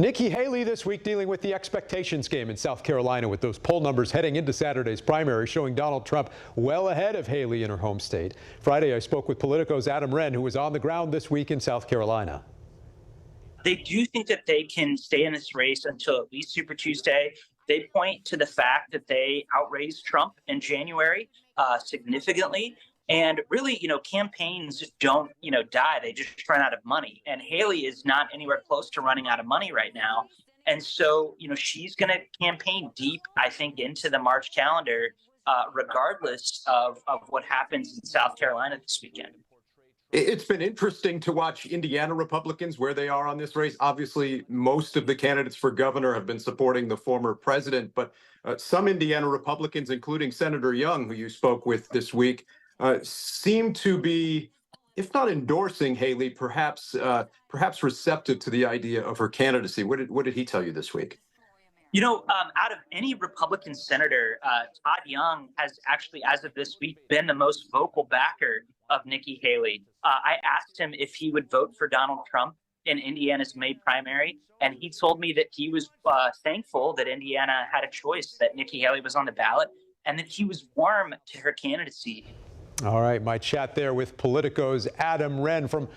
Nikki Haley this week dealing with the expectations game in South Carolina with those poll numbers heading into Saturday's primary showing Donald Trump well ahead of Haley in her home state. Friday, I spoke with Politico's Adam Wren, who was on the ground this week in South Carolina. They do think that they can stay in this race until at least Super Tuesday. They point to the fact that they outraised Trump in January significantly. And really, campaigns don't, die. They just run out of money. And Haley is not anywhere close to running out of money right now. And so, she's going to campaign deep, I think, into the March calendar, regardless of what happens in South Carolina this weekend. It's been interesting to watch Indiana Republicans, where they are on this race. Obviously, most of the candidates for governor have been supporting the former president, but some Indiana Republicans, including Senator Young, who you spoke with this week, seem to be, if not endorsing Haley, perhaps receptive to the idea of her candidacy. What did he tell you this week? Out of any Republican senator, Todd Young has actually, as of this week, been the most vocal backer of Nikki Haley. I asked him if he would vote for Donald Trump in Indiana's May primary, and he told me that he was thankful that Indiana had a choice, that Nikki Haley was on the ballot, and that he was warm to her candidacy. All right, my chat there with Politico's Adam Wren from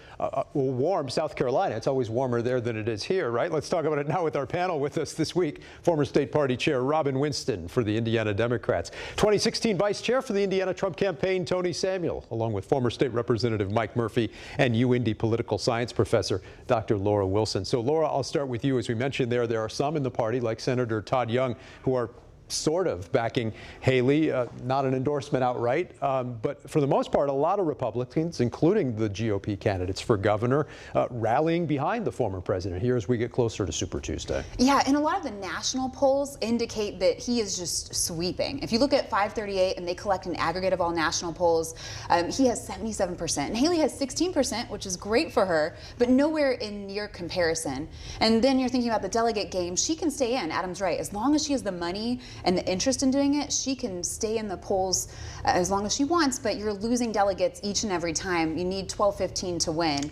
warm South Carolina. It's always warmer there than it is here, right? Let's talk about it now with our panel with us this week. Former state party chair Robin Winston for the Indiana Democrats. 2016 vice chair for the Indiana Trump campaign, Tony Samuel, along with former state representative Mike Murphy and UIndy political science professor Dr. Laura Wilson. So Laura, I'll start with you. As we mentioned there are some in the party like Senator Todd Young who are sort of backing Haley, not an endorsement outright, but for the most part, a lot of Republicans, including the GOP candidates for governor, rallying behind the former president here as we get closer to Super Tuesday. Yeah, and a lot of the national polls indicate that he is just sweeping. If you look at 538 and they collect an aggregate of all national polls, he has 77%. And Haley has 16%, which is great for her, but nowhere in near comparison. And then you're thinking about the delegate game. She can stay in, Adam's right, as long as she has the money and the interest in doing it, she can stay in the polls as long as she wants, but you're losing delegates each and every time. You need 12, 15 to win.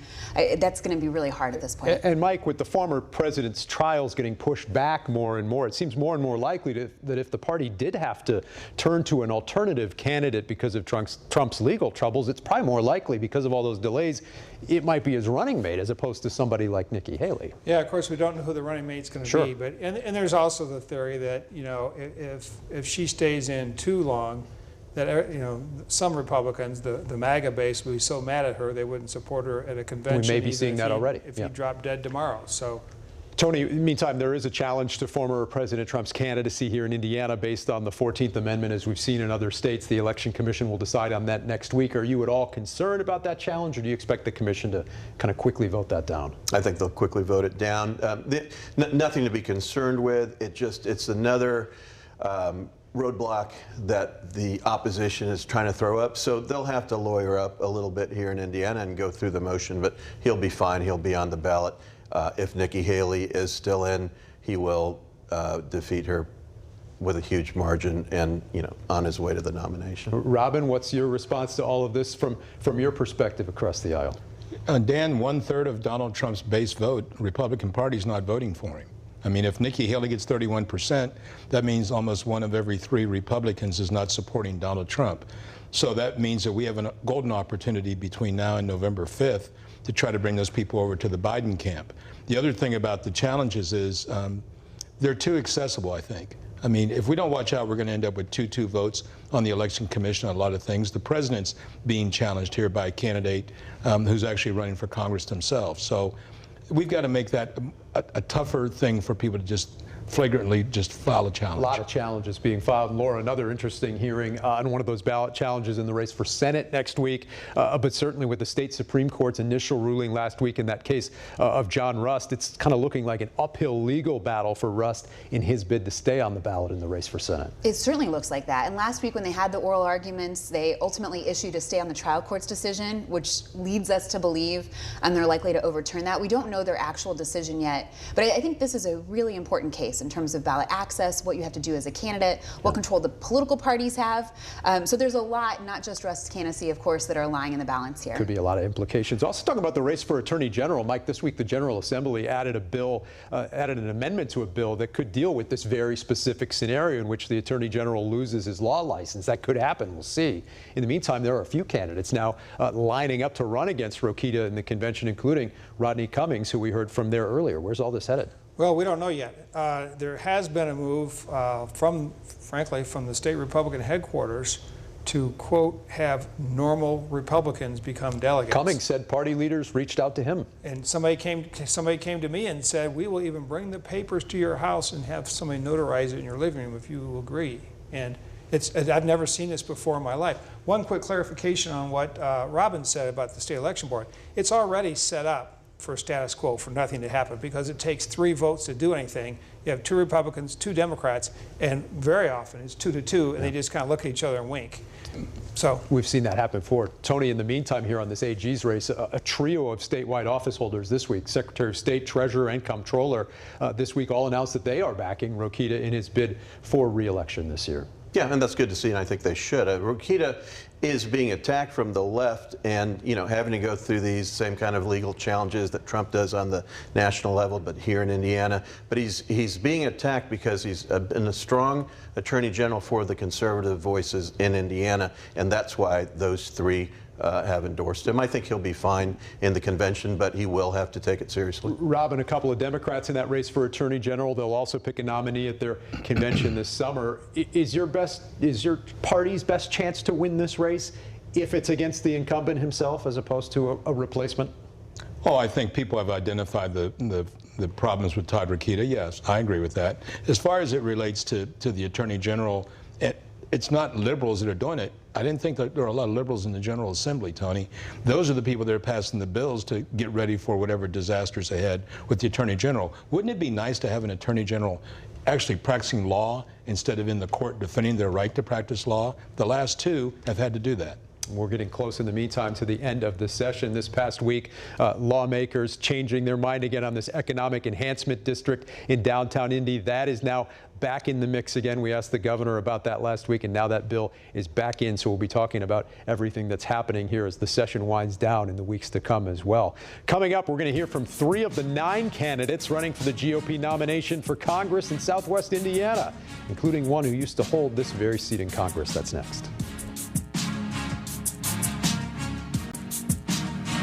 That's going to be really hard at this point. And Mike, with the former president's trials getting pushed back more and more, it seems more and more likely that if the party did have to turn to an alternative candidate because of Trump's legal troubles, it's probably more likely because of all those delays, it might be his running mate as opposed to somebody like Nikki Haley. Yeah, of course, we don't know who the running mate's going to be, but and there's also the theory that if she stays in too long, that some Republicans, the MAGA base, will be so mad at her they wouldn't support her at a convention. We may be seeing that already. If he dropped dead tomorrow. So, Tony, meantime, there is a challenge to former President Trump's candidacy here in Indiana based on the 14th Amendment. As we've seen in other states, the Election Commission will decide on that next week. Are you at all concerned about that challenge, or do you expect the commission to kind of quickly vote that down? I think they'll quickly vote it down. Nothing to be concerned with. It's another roadblock that the opposition is trying to throw up. So they'll have to lawyer up a little bit here in Indiana and go through the motion, but he'll be fine. He'll be on the ballot. If Nikki Haley is still in, he will defeat her with a huge margin and, on his way to the nomination. Robin, what's your response to all of this from your perspective across the aisle? Dan, 1/3 of Donald Trump's base vote, Republican Party is not voting for him. I mean, if Nikki Haley gets 31%, that means almost 1 of every 3 Republicans is not supporting Donald Trump. So that means that we have a golden opportunity between now and November 5th to try to bring those people over to the Biden camp. The other thing about the challenges is they're too accessible, I think. I mean, if we don't watch out, we're going to end up with 2-2 votes on the Election Commission on a lot of things. The president's being challenged here by a candidate who's actually running for Congress themselves. So we've got to make that a tougher thing for people to just flagrantly just file a challenge. A lot of challenges being filed. And Laura, another interesting hearing on one of those ballot challenges in the race for Senate next week, but certainly with the state Supreme Court's initial ruling last week in that case of John Rust, it's kind of looking like an uphill legal battle for Rust in his bid to stay on the ballot in the race for Senate. It certainly looks like that. And last week when they had the oral arguments, they ultimately issued a stay on the trial court's decision, which leads us to believe they're likely to overturn that. We don't know their actual decision yet, but I think this is a really important case. in terms of ballot access, what you have to do as a candidate, what control the political parties have. So there's a lot, not just Russ candidacy, of course, that are lying in the balance here. Could be a lot of implications. Also talking about the race for Attorney General, Mike, this week the General Assembly added an amendment to a bill that could deal with this very specific scenario in which the Attorney General loses his law license. That could happen. We'll see. In the meantime, there are a few candidates now lining up to run against Rokita in the convention, including Rodney Cummings, who we heard from there earlier. Where's all this headed? Well, we don't know yet. There has been a move frankly, from the state Republican headquarters to, quote, have normal Republicans become delegates. Cummings said party leaders reached out to him. And somebody came to me and said, we will even bring the papers to your house and have somebody notarize it in your living room if you will agree. And I've never seen this before in my life. One quick clarification on what Robin said about the state election board. It's already set up for status quo, for nothing to happen, because it takes 3 votes to do anything. You have 2 Republicans, 2 Democrats, and very often it's 2-2, and they just kind of look at each other and wink. So we've seen that happen before. Tony, in the meantime, here on this AG's race, a trio of statewide office holders this week, Secretary of State, Treasurer, and Comptroller, this week all announced that they are backing Rokita in his bid for re-election this year. Yeah, and that's good to see, and I think they should. Rokita is being attacked from the left and, having to go through these same kind of legal challenges that Trump does on the national level, but here in Indiana. But he's being attacked because he's been a strong attorney general for the conservative voices in Indiana, and that's why those 3 have endorsed him. I think he'll be fine in the convention, but he will have to take it seriously. Robin, a couple of Democrats in that race for Attorney General. They'll also pick a nominee at their convention this summer. Is your party's best chance to win this race if it's against the incumbent himself as opposed to a replacement? Oh, I think people have identified the problems with Todd Rokita. Yes, I agree with that. As far as it relates to the Attorney General, it's not liberals that are doing it. I didn't think that there are a lot of liberals in the General Assembly, Tony. Those are the people that are passing the bills to get ready for whatever disasters ahead with the Attorney General. Wouldn't it be nice to have an Attorney General actually practicing law instead of in the court defending their right to practice law? The last 2 have had to do that. We're getting close in the meantime to the end of the session. This past week, lawmakers changing their mind again on this economic enhancement district in downtown Indy. That is now back in the mix again. We asked the governor about that last week, and now that bill is back in. So we'll be talking about everything that's happening here as the session winds down in the weeks to come as well. Coming up, we're going to hear from 3 of the 9 candidates running for the GOP nomination for Congress in Southwest Indiana, including one who used to hold this very seat in Congress. That's next.